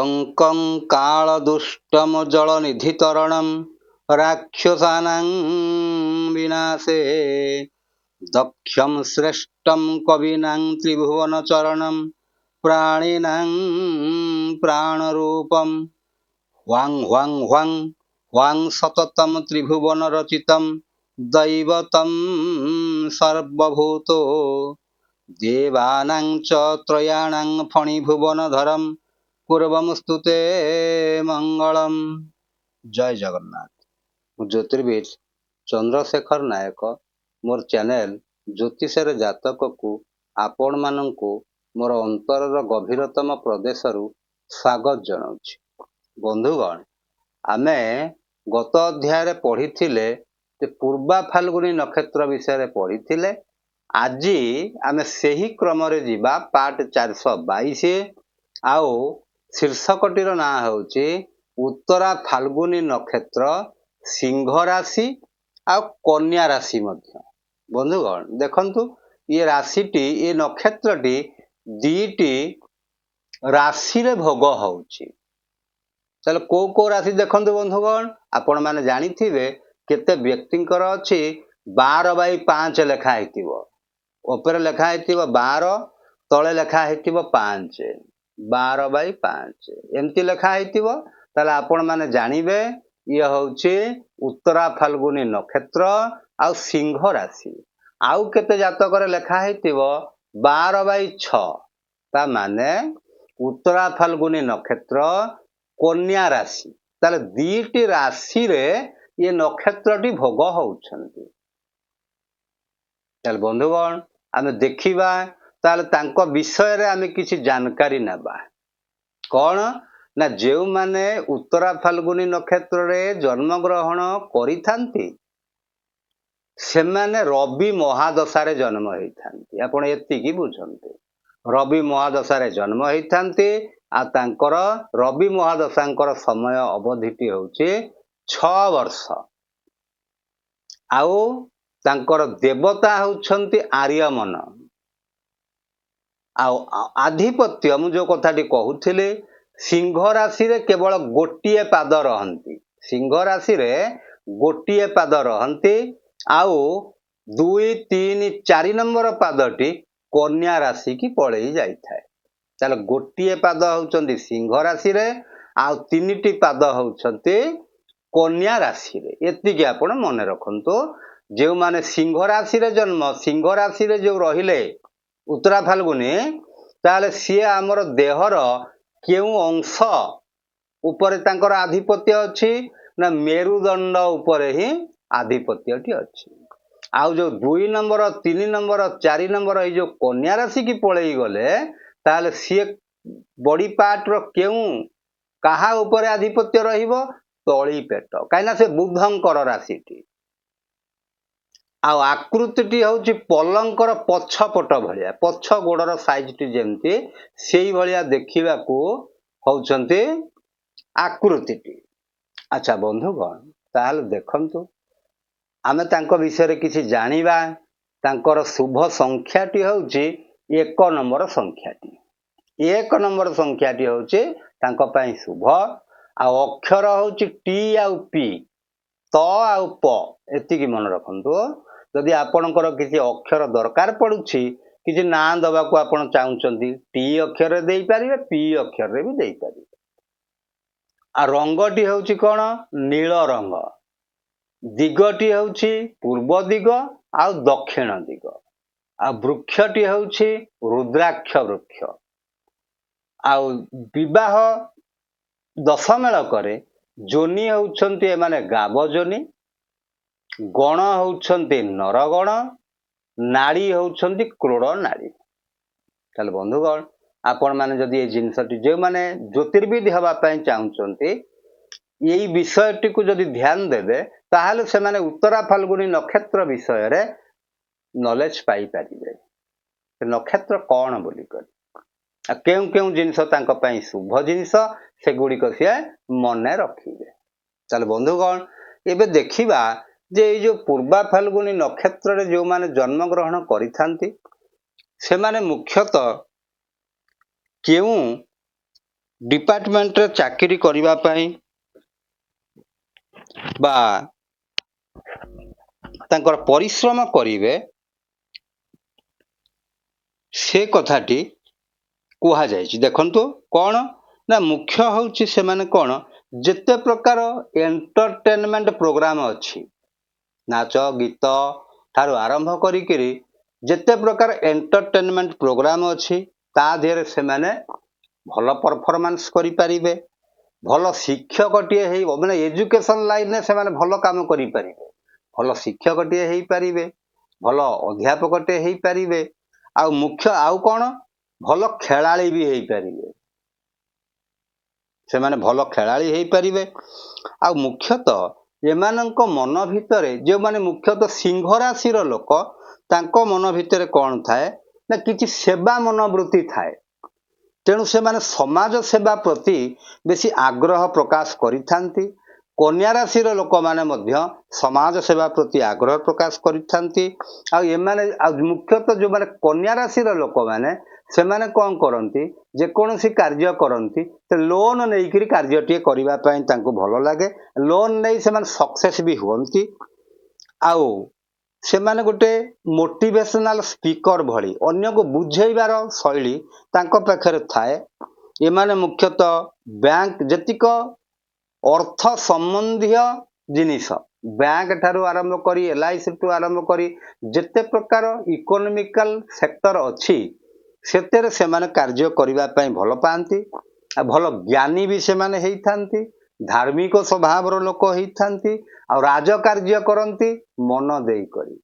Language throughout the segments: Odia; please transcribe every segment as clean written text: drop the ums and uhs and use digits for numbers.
लङ्कं कालदुष्टं जलनिधितरणं राक्षसानां विनाशे दक्षं श्रेष्ठं कवीनां त्रिभुवनचरणं प्राणिनां प्राणरूपं ह्वां ह्वां ह्वां ह्वां सततं त्रिभुवनरचितं दैवतं सर्वभूतो देवानां च त्रयाणां फणिभुवनधरं पूर्वमस्तु ते मंगलम। जय जगन्नाथ। ମୁଁ ଜ୍ୟୋତିର୍ବିଦ ଚନ୍ଦ୍ରଶେଖର ନାୟକ ମୋର ଚ୍ୟାନେଲ ଜ୍ୟୋତିଷର ଜାତକକୁ ଆପଣମାନଙ୍କୁ ମୋର ଅନ୍ତରର ଗଭୀରତମ ପ୍ରଦେଶରୁ ସ୍ୱାଗତ ଜଣାଉଛି। ବନ୍ଧୁଗଣ, ଆମେ ଗତ ଅଧ୍ୟାୟରେ ପଢ଼ିଥିଲେ ଯେ ପୂର୍ବା ଫାଲ୍ଗୁନୀ ନକ୍ଷତ୍ର ବିଷୟରେ ପଢ଼ିଥିଲେ। ଆଜି ଆମେ ସେହି କ୍ରମରେ ଯିବା ପାର୍ଟ 422 ଆଉ ଶୀର୍ଷକଟିର ନାଁ ହେଉଛି ଉତ୍ତରା ଫାଲ୍ଗୁନୀ ନକ୍ଷତ୍ର, ସିଂହ ରାଶି ଆଉ କନ୍ୟା ରାଶି ମଧ୍ୟ। ବନ୍ଧୁଗଣ ଦେଖନ୍ତୁ, ଏ ରାଶିଟି ଏ ନକ୍ଷତ୍ରଟି ଦୁଇଟି ରାଶିରେ ଭୋଗ ହେଉଛି। ତାହେଲେ କୋଉ ରାଶି ଦେଖନ୍ତୁ ବନ୍ଧୁଗଣ, ଆପଣମାନେ ଜାଣିଥିବେ କେତେ ବ୍ୟକ୍ତିଙ୍କର ଅଛି 12/5 ଲେଖା ହେଇଥିବ। ଉପରେ ଲେଖା ହେଇଥିବ 12, ତଳେ ଲେଖା ହେଇଥିବ 5, 12/5 ଏମିତି ଲେଖା ହେଇଥିବ। ତାହେଲେ ଆପଣମାନେ ଜାଣିବେ ଇଏ ହେଉଛି ଉତ୍ତରା ଫାଲ୍ଗୁନୀ ନକ୍ଷତ୍ର ଆଉ ସିଂହ ରାଶି। ଆଉ କେତେ ଜାତକରେ ଲେଖା ହେଇଥିବ 12/6, ତା ମାନେ ଉତ୍ତରା ଫାଲ୍ଗୁନୀ ନକ୍ଷତ୍ର, କନ୍ୟା ରାଶି। ତାହେଲେ ଦୁଇଟି ରାଶିରେ ଇଏ ନକ୍ଷତ୍ରଟି ଭୋଗ ହେଉଛନ୍ତି। ତାହେଲେ ବନ୍ଧୁଗଣ ଆମେ ଦେଖିବା, ତାହେଲେ ତାଙ୍କ ବିଷୟରେ ଆମେ କିଛି ଜାନକାରୀ ନେବା। କ'ଣ ନା, ଯେଉଁମାନେ ଉତ୍ତରା ଫାଲ୍ଗୁନୀ ନକ୍ଷତ୍ରରେ ଜନ୍ମଗ୍ରହଣ କରିଥାନ୍ତି ସେମାନେ ରବି ମହାଦଶାରେ ଜନ୍ମ ହେଇଥାନ୍ତି। ଆପଣ ଏତିକି ବୁଝନ୍ତୁ, ରବି ମହାଦଶାରେ ଜନ୍ମ ହେଇଥାନ୍ତି। ଆଉ ତାଙ୍କର ରବି ମହାଦଶାଙ୍କର ସମୟ ଅବଧିଟି ହେଉଛି 6 ବର୍ଷ। ଆଉ ତାଙ୍କର ଦେବତା ହେଉଛନ୍ତି ଆର୍ଯ୍ୟମନ। ଆଉ ଆଧିପତ୍ୟ, ମୁଁ ଯେଉଁ କଥାଟି କହୁଥିଲି, ସିଂହ ରାଶିରେ କେବଳ ଗୋଟିଏ ପାଦ ରହନ୍ତି। ସିଂହ ରାଶିରେ ଗୋଟିଏ ପାଦ ରହନ୍ତି। ଆଉ 2, 3, 4 ନମ୍ବର ପାଦଟି କନ୍ୟା ରାଶିକି ପଳେଇ ଯାଇଥାଏ। ତାହେଲେ ଗୋଟିଏ ପାଦ ହେଉଛନ୍ତି ସିଂହ ରାଶିରେ, ଆଉ 3ଟି ପାଦ ହେଉଛନ୍ତି କନ୍ୟା ରାଶିରେ। ଏତିକି ଆପଣ ମନେ ରଖନ୍ତୁ। ଯେଉଁମାନେ ସିଂହ ରାଶିରେ ଜନ୍ମ, ସିଂହ ରାଶିରେ ଯେଉଁ ରହିଲେ ଉତ୍ତରା ଫାଲ୍ଗୁନୀ, ତାହେଲେ ସିଏ ଆମର ଦେହର କେଉଁ ଅଂଶ ଉପରେ ତାଙ୍କର ଆଧିପତ୍ୟ ଅଛି ନା ମେରୁଦଣ୍ଡ ଉପରେ ହିଁ ଆଧିପତ୍ୟଟି ଅଛି। ଆଉ ଯେଉଁ 2 ନମ୍ବର, 3 ନମ୍ବର, 4 ନମ୍ବର ଏଇ ଯେଉଁ କନ୍ୟା ରାଶିକି ପଳେଇ ଗଲେ, ତାହେଲେ ସିଏ ବଡି ପାର୍ଟର କେଉଁ କାହା ଉପରେ ଆଧିପତ୍ୟ ରହିବ? ତଳି ପେଟ, କାହିଁକିନା ସେ ବୁଧଙ୍କର ରାଶିଟି। ଆଉ ଆକୃତିଟି ହେଉଛି ପଲଙ୍କର ପଛପଟ ଭଳିଆ, ପଛ ଗୋଡ଼ର ସାଇଜଟି ଯେମିତି ସେଇଭଳିଆ ଦେଖିବାକୁ ହେଉଛନ୍ତି ଆକୃତିଟି। ଆଚ୍ଛା ବନ୍ଧୁଗଣ, ତାହେଲେ ଦେଖନ୍ତୁ, ଆମେ ତାଙ୍କ ବିଷୟରେ କିଛି ଜାଣିବା। ତାଙ୍କର ଶୁଭ ସଂଖ୍ୟାଟି ହେଉଛି 1 ନମ୍ବର ସଂଖ୍ୟାଟି। 1 ନମ୍ବର ସଂଖ୍ୟାଟି ହେଉଛି ତାଙ୍କ ପାଇଁ ଶୁଭ। ଆଉ ଅକ୍ଷର ହେଉଛି ଟି ଆଉ ପି, ତ ଆଉ ପ, ଏତିକି ମନେ ରଖନ୍ତୁ। ଯଦି ଆପଣଙ୍କର କିଛି ଅକ୍ଷର ଦରକାର ପଡୁଛି, କିଛି ନାଁ ଦେବାକୁ ଆପଣ ଚାହୁଁଛନ୍ତି, ଟି ଅକ୍ଷରରେ ଦେଇପାରିବେ, ପି ଅକ୍ଷରରେ ବି ଦେଇପାରିବେ। ଆଉ ରଙ୍ଗଟି ହେଉଛି କ'ଣ? ନୀଳ ରଙ୍ଗ। ଦିଗଟି ହେଉଛି ପୂର୍ବ ଦିଗ ଆଉ ଦକ୍ଷିଣ ଦିଗ। ଆଉ ବୃକ୍ଷଟି ହେଉଛି ରୁଦ୍ରାକ୍ଷ ବୃକ୍ଷ। ଆଉ ବିବାହ ଦଶମେଳକରେ ଯୋନି ହେଉଛନ୍ତି ଏମାନେ ଗାବ ଯୋନି, ଗଣ ହେଉଛନ୍ତି ନରଗଣ, ନାଡ଼ି ହେଉଛନ୍ତି କ୍ରୋଡ଼ ନାଡ଼ି। ତାହେଲେ ବନ୍ଧୁଗଣ, ଆପଣମାନେ ଯଦି ଏ ଜିନିଷଟି, ଯେଉଁମାନେ ଜ୍ୟୋତିର୍ବିଦ ହେବା ପାଇଁ ଚାହୁଁଛନ୍ତି, ଏଇ ବିଷୟଟିକୁ ଯଦି ଧ୍ୟାନ ଦେବେ, ତାହେଲେ ସେମାନେ ଉତ୍ତରା ଫାଲ୍ଗୁନୀ ନକ୍ଷତ୍ର ବିଷୟରେ ନଲେଜ ପାଇପାରିବେ। ନକ୍ଷତ୍ର କ'ଣ ବୋଲି କରି, ଆଉ କେଉଁ କେଉଁ ଜିନିଷ ତାଙ୍କ ପାଇଁ ଶୁଭ ଜିନିଷ, ସେଗୁଡ଼ିକ ସିଏ ମନେ ରଖିବେ। ତାହେଲେ ବନ୍ଧୁଗଣ, ଏବେ ଦେଖିବା ଯେ ଏଇ ଯେଉଁ ପୂର୍ବା ଫାଲ୍ଗୁନୀ ନକ୍ଷତ୍ରରେ ଯେଉଁମାନେ ଜନ୍ମଗ୍ରହଣ କରିଥାନ୍ତି, ସେମାନେ ମୁଖ୍ୟତଃ କେଉଁ ଡିପାର୍ଟମେଣ୍ଟରେ ଚାକିରି କରିବା ପାଇଁ ବା ତାଙ୍କର ପରିଶ୍ରମ କରିବେ ସେ କଥାଟି କୁହାଯାଇଛି। ଦେଖନ୍ତୁ କ'ଣ ନା ମୁଖ୍ୟ ହେଉଛି ସେମାନେ କ'ଣ ଯେତେ ପ୍ରକାର ଏଣ୍ଟରଟେନମେଣ୍ଟ ପ୍ରୋଗ୍ରାମ ଅଛି, ନାଚ ଗୀତ ଠାରୁ ଆରମ୍ଭ କରିକିରି ଯେତେ ପ୍ରକାର ଏଣ୍ଟରଟେନମେଣ୍ଟ ପ୍ରୋଗ୍ରାମ ଅଛି ତା ଦେହରେ ସେମାନେ ଭଲ ପରଫର୍ମାନ୍ସ କରିପାରିବେ, ଭଲ ଶିକ୍ଷକଟିଏ ହେଇ ମାନେ ଏଜୁକେସନ ଲାଇନରେ ସେମାନେ ଭଲ କାମ କରିପାରିବେ, ଭଲ ଶିକ୍ଷକଟିଏ ହେଇପାରିବେ, ଭଲ ଅଧ୍ୟାପକଟିଏ ହେଇପାରିବେ, ଆଉ ମୁଖ୍ୟ ଆଉ କ'ଣ ଭଲ ଖେଳାଳି ବି ହେଇପାରିବେ, ସେମାନେ ଭଲ ଖେଳାଳି ହେଇପାରିବେ। ଆଉ ମୁଖ୍ୟତଃ ଏମାନଙ୍କ ମନ ଭିତରେ ଯେଉଁମାନେ ମୁଖ୍ୟତଃ ସିଂହ ରାଶିର ଲୋକ ତାଙ୍କ ମନ ଭିତରେ କ'ଣ ଥାଏ ନା କିଛି ସେବା ମନୋବୃତ୍ତି ଥାଏ। ତେଣୁ ସେମାନେ ସମାଜ ସେବା ପ୍ରତି ବେଶୀ ଆଗ୍ରହ ପ୍ରକାଶ କରିଥାନ୍ତି। କନ୍ୟା ରାଶିର ଲୋକମାନେ ମଧ୍ୟ ସମାଜ ସେବା ପ୍ରତି ଆଗ୍ରହ ପ୍ରକାଶ କରିଥାନ୍ତି। ଆଉ ଏମାନେ ଆଉ ମୁଖ୍ୟତଃ ଯେଉଁମାନେ କନ୍ୟା ରାଶିର ଲୋକମାନେ ସେମାନେ କ'ଣ କରନ୍ତି, ଯେକୌଣସି କାର୍ଯ୍ୟ କରନ୍ତି ତ ଲୋନ୍ ନେଇକରି କାର୍ଯ୍ୟଟିଏ କରିବା ପାଇଁ ତାଙ୍କୁ ଭଲ ଲାଗେ, ଲୋନ୍ ନେଇ ସେମାନେ ସକ୍ସେସ୍ ବି ହୁଅନ୍ତି। ଆଉ ସେମାନେ ଗୋଟେ ମୋଟିଭେସନାଲ ସ୍ପିକର ଭଳି ଅନ୍ୟକୁ ବୁଝେଇବାର ଶୈଳୀ ତାଙ୍କ ପାଖରେ ଥାଏ। ଏମାନେ ମୁଖ୍ୟତଃ ବ୍ୟାଙ୍କ ଯେତିକ ଅର୍ଥ ସମ୍ବନ୍ଧୀୟ ଜିନିଷ, ବ୍ୟାଙ୍କ ଠାରୁ ଆରମ୍ଭ କରି LIC ଠୁ ଆରମ୍ଭ କରି ଯେତେ ପ୍ରକାର ଇକୋନୋମିକାଲ ସେକ୍ଟର ଅଛି ସେଥିରେ ସେମାନେ କାର୍ଯ୍ୟ କରିବା ପାଇଁ ଭଲ ପାଆନ୍ତି। ଆଉ ଭଲ ଜ୍ଞାନୀ ବି ସେମାନେ ହେଇଥାନ୍ତି, ଧାର୍ମିକ ସ୍ୱଭାବର ଲୋକ ହେଇଥାନ୍ତି, ଆଉ ରାଜକାର୍ଯ୍ୟ କରନ୍ତି ମନ ଦେଇକରି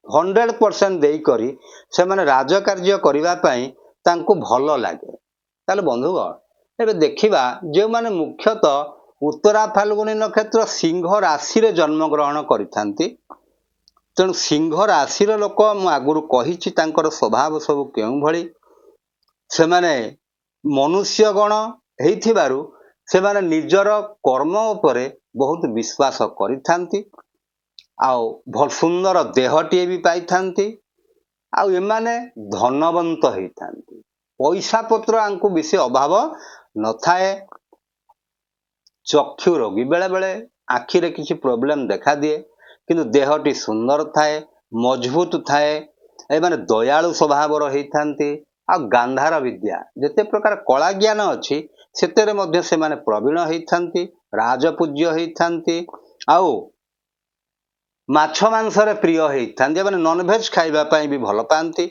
100% ଦେଇକରି ସେମାନେ ରାଜକାର୍ଯ୍ୟ କରିବା ପାଇଁ ତାଙ୍କୁ ଭଲ ଲାଗେ। ତାହେଲେ ବନ୍ଧୁଗଣ ଏବେ ଦେଖିବା ଯେଉଁମାନେ ମୁଖ୍ୟତଃ ଉତ୍ତରା ଫାଲ୍ଗୁଣୀ ନକ୍ଷତ୍ର ସିଂହ ରାଶିରେ ଜନ୍ମଗ୍ରହଣ କରିଥାନ୍ତି। ତେଣୁ ସିଂହ ରାଶିର ଲୋକ ମୁଁ ଆଗରୁ କହିଛି ତାଙ୍କର ସ୍ୱଭାବ ସବୁ କେଉଁଭଳି, ସେମାନେ ମନୁଷ୍ୟଗଣ ହେଇଥିବାରୁ ସେମାନେ ନିଜର କର୍ମ ଉପରେ ବହୁତ ବିଶ୍ୱାସ କରିଥାନ୍ତି, ଆଉ ଭଲ ସୁନ୍ଦର ଦେହଟିଏ ବି ପାଇଥାନ୍ତି, ଆଉ ଏମାନେ ଧନବନ୍ତ ହେଇଥାନ୍ତି, ପଇସା ପତ୍ର ଆଙ୍କୁ ବେଶୀ ଅଭାବ ନଥାଏ। ଚକ୍ଷୁ ରୋଗୀ, ବେଳେବେଳେ ଆଖିରେ କିଛି ପ୍ରୋବ୍ଲେମ ଦେଖାଦିଏ କିନ୍ତୁ ଦେହଟି ସୁନ୍ଦର ଥାଏ, ମଜବୁତ ଥାଏ, ଏମାନେ ଦୟାଳୁ ସ୍ୱଭାବର ହେଇଥାନ୍ତି, ଆଉ ଗାନ୍ଧାର ବିଦ୍ୟା ଯେତେ ପ୍ରକାର କଳା ଜ୍ଞାନ ଅଛି ସେଥିରେ ମଧ୍ୟ ସେମାନେ ପ୍ରବୀଣ ହେଇଥାନ୍ତି, ରାଜପୂଜ୍ୟ ହେଇଥାନ୍ତି, ଆଉ ମାଛ ମାଂସରେ ପ୍ରିୟ ହେଇଥାନ୍ତି, ଏମାନେ ନନଭେଜ ଖାଇବା ପାଇଁ ବି ଭଲ ପାଆନ୍ତି,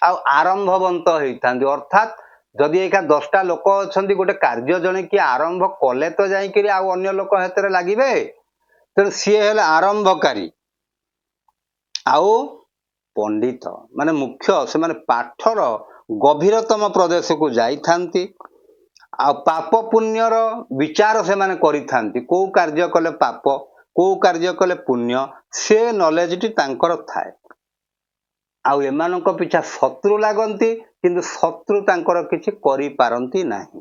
ଆଉ ଆରମ୍ଭବନ୍ତ ହେଇଥାନ୍ତି। ଅର୍ଥାତ୍ ଯଦି ଏକା 10ଟା ଲୋକ ଅଛନ୍ତି ଗୋଟେ କାର୍ଯ୍ୟ ଜଣେ କିଏ ଆରମ୍ଭ କଲେ ତ ଯାଇକିରି ଆଉ ଅନ୍ୟ ଲୋକ ହାତରେ ଲାଗିବେ, ତେଣୁ ସିଏ ହେଲେ ଆରମ୍ଭକାରୀ। ଆଉ ପଣ୍ଡିତ ମାନେ ମୁଖ୍ୟ ସେମାନେ ପାଠର ଗଭୀରତମ ପ୍ରଦେଶକୁ ଯାଇଥାନ୍ତି, ଆଉ ପାପ ପୁଣ୍ୟର ବିଚାର ସେମାନେ କରିଥାନ୍ତି, କୋଉ କାର୍ଯ୍ୟ କଲେ ପାପ କୋଉ କାର୍ଯ୍ୟ କଲେ ପୁଣ୍ୟ ସେ ନଲେଜଟି ତାଙ୍କର ଥାଏ। ଆଉ ଏମାନଙ୍କ ପିଛା ଶତ୍ରୁ ଲାଗନ୍ତି କିନ୍ତୁ ଶତ୍ରୁ ତାଙ୍କର କିଛି କରିପାରନ୍ତି ନାହିଁ।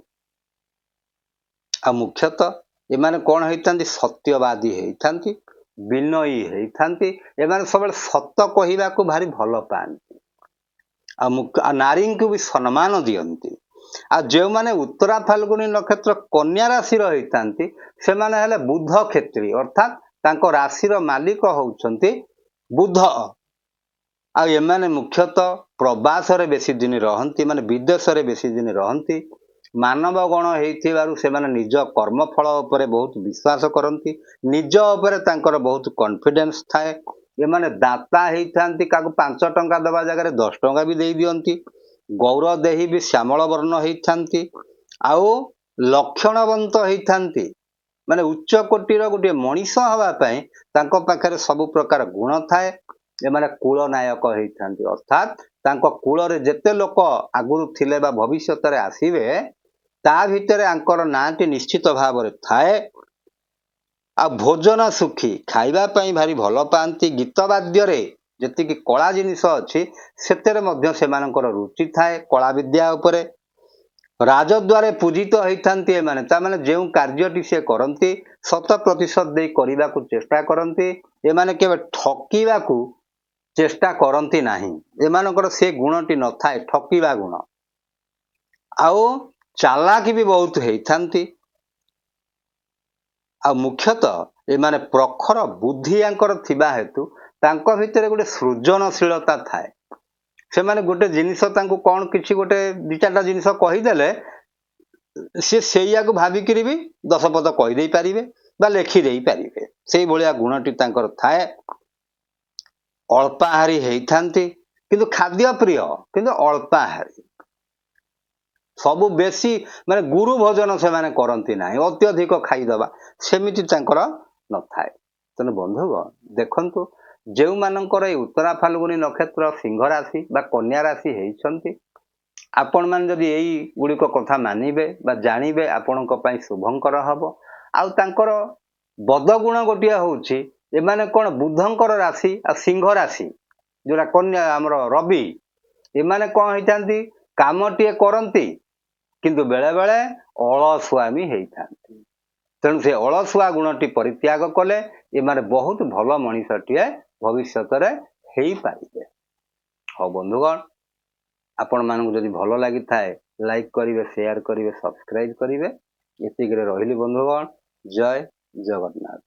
ଆଉ ମୁଖ୍ୟତଃ ଏମାନେ କ'ଣ ହେଇଥାନ୍ତି, ସତ୍ୟବାଦୀ ହେଇଥାନ୍ତି, ବିନୟୀ ହେଇଥାନ୍ତି, ଏମାନେ ସବୁବେଳେ ସତ କହିବାକୁ ଭାରି ଭଲ ପାଆନ୍ତି, ଆଉ ନାରୀଙ୍କୁ ବି ସମ୍ମାନ ଦିଅନ୍ତି। ଆଉ ଯେଉଁମାନେ ଉତ୍ତରା ଫାଲ୍ଗୁଣୀ ନକ୍ଷତ୍ର କନ୍ୟା ରାଶିର ହେଇଥାନ୍ତି ସେମାନେ ହେଲେ ବୁଧ କ୍ଷେତ୍ରୀ, ଅର୍ଥାତ୍ ତାଙ୍କ ରାଶିର ମାଲିକ ହେଉଛନ୍ତି ବୁଧ। ଆଉ ଏମାନେ ମୁଖ୍ୟତଃ ପ୍ରବାସରେ ବେଶୀ ଦିନ ରହନ୍ତି, ମାନେ ବିଦେଶରେ ବେଶୀ ଦିନ ରହନ୍ତି। ମାନବ ଗଣ ହେଇଥିବାରୁ ସେମାନେ ନିଜ କର୍ମଫଳ ଉପରେ ବହୁତ ବିଶ୍ୱାସ କରନ୍ତି, ନିଜ ଉପରେ ତାଙ୍କର ବହୁତ କନଫିଡେନ୍ସ ଥାଏ। ଏମାନେ ଦାତା ହେଇଥାନ୍ତି, କାହାକୁ 5 ଟଙ୍କା ଦେବା ଜାଗାରେ 10 ଟଙ୍କା ବି ଦେଇ ଦିଅନ୍ତି। ଗୌର ଦେହୀ ବି ଶ୍ୟାମଳ ବର୍ଣ୍ଣ ହେଇଥାନ୍ତି, ଆଉ ଲକ୍ଷଣବନ୍ତ ହେଇଥାନ୍ତି, ମାନେ ଉଚ୍ଚ କୋଟିର ଗୋଟିଏ ମଣିଷ ହେବା ପାଇଁ ତାଙ୍କ ପାଖରେ ସବୁ ପ୍ରକାର ଗୁଣ ଥାଏ। ଏମାନେ କୂଳନାୟକ ହେଇଥାନ୍ତି, ଅର୍ଥାତ୍ ତାଙ୍କ କୂଳରେ ଯେତେ ଲୋକ ଆଗରୁ ଥିଲେ ବା ଭବିଷ୍ୟତରେ ଆସିବେ ତା ଭିତରେ ଆଙ୍କର ନାଁଟି ନିଶ୍ଚିତ ଭାବରେ ଥାଏ। ଆଉ ଭୋଜନ ସୁଖୀ, ଖାଇବା ପାଇଁ ଭାରି ଭଲ ପାଆନ୍ତି, ଗୀତ ବାଦ୍ୟରେ ଯେତିକି କଳା ଜିନିଷ ଅଛି ସେଥିରେ ମଧ୍ୟ ସେମାନଙ୍କର ରୁଚି ଥାଏ, କଳା ବିଦ୍ୟା ଉପରେ। ରାଜଦ୍ୱାରେ ପୂଜିତ ହେଇଥାନ୍ତି ଏମାନେ, ତାମାନେ ଯେଉଁ କାର୍ଯ୍ୟଟି ସେ କରନ୍ତି 100% ଦେଇ କରିବାକୁ ଚେଷ୍ଟା କରନ୍ତି, ଏମାନେ କେବେ ଠକିବାକୁ ଚେଷ୍ଟା କରନ୍ତି ନାହିଁ, ଏମାନଙ୍କର ସେ ଗୁଣଟି ନଥାଏ ଠକିବା ଗୁଣ। ଆଉ ଚାଲାକ ବି ବହୁତ ହେଇଥାନ୍ତି। ଆଉ ମୁଖ୍ୟତଃ ଏମାନେ ପ୍ରଖର ବୁଦ୍ଧି ୟାଙ୍କର ଥିବା ହେତୁ ତାଙ୍କ ଭିତରେ ଗୋଟେ ସୃଜନଶୀଳତା ଥାଏ। ସେମାନେ ଗୋଟେ ଜିନିଷ ତାଙ୍କୁ କ'ଣ କିଛି ଗୋଟେ 2-4ଟା ଜିନିଷ କହିଦେଲେ ସେ ସେଇଆକୁ ଭାବିକିରି ବି 10 ପଦ କହିଦେଇ ପାରିବେ ବା ଲେଖିଦେଇ ପାରିବେ। ସେଇଭଳିଆ ଗୁଣଟି ତାଙ୍କର ଥାଏ। ଅଳ୍ପାହାରୀ ହେଇଥାନ୍ତି, କିନ୍ତୁ ଖାଦ୍ୟ ପ୍ରିୟ, କିନ୍ତୁ ଅଳ୍ପାହାରୀ। ସବୁ ବେଶୀ ମାନେ ଗୁରୁ ଭୋଜନ ସେମାନେ କରନ୍ତି ନାହିଁ, ଅତ୍ୟଧିକ ଖାଇଦେବା ସେମିତି ତାଙ୍କର ନଥାଏ। ତେଣୁ ବନ୍ଧୁଗଣ ଦେଖନ୍ତୁ, ଯେଉଁମାନଙ୍କର ଏଇ ଉତ୍ତରା ଫାଲ୍ଗୁନୀ ନକ୍ଷତ୍ର ସିଂହ ରାଶି ବା କନ୍ୟା ରାଶି ହେଇଛନ୍ତି, ଆପଣମାନେ ଯଦି ଏଇ ଗୁଡ଼ିକ କଥା ମାନିବେ ବା ଜାଣିବେ ଆପଣଙ୍କ ପାଇଁ ଶୁଭଙ୍କର ହେବ। ଆଉ ତାଙ୍କର ବଦଗୁଣ ଗୋଟିଏ ହେଉଛି ଏମାନେ କ'ଣ ବୁଧଙ୍କର ରାଶି ଆଉ ସିଂହ ରାଶି ଯେଉଁଟା କନ୍ୟା ଆମର ରବି, ଏମାନେ କ'ଣ ହେଇଥାନ୍ତି କାମଟିଏ କରନ୍ତି କିନ୍ତୁ ବେଳେବେଳେ ଅଳସୁଆମୀ ହେଇଥାନ୍ତି। ତେଣୁ ସେ ଅଳସୁଆ ଗୁଣଟି ପରିତ୍ୟାଗ କଲେ ଏମାନେ ବହୁତ ଭଲ ମଣିଷଟିଏ ଭବିଷ୍ୟତରେ ହେଇପାରିବେ। ହଉ ବନ୍ଧୁଗଣ, ଆପଣମାନଙ୍କୁ ଯଦି ଭଲ ଲାଗିଥାଏ ଲାଇକ୍ କରିବେ, ସେୟାର କରିବେ, ସବସ୍କ୍ରାଇବ୍ କରିବେ। ଏତିକିରେ ରହିଲି ବନ୍ଧୁଗଣ। ଜୟ ଜଗନ୍ନାଥ।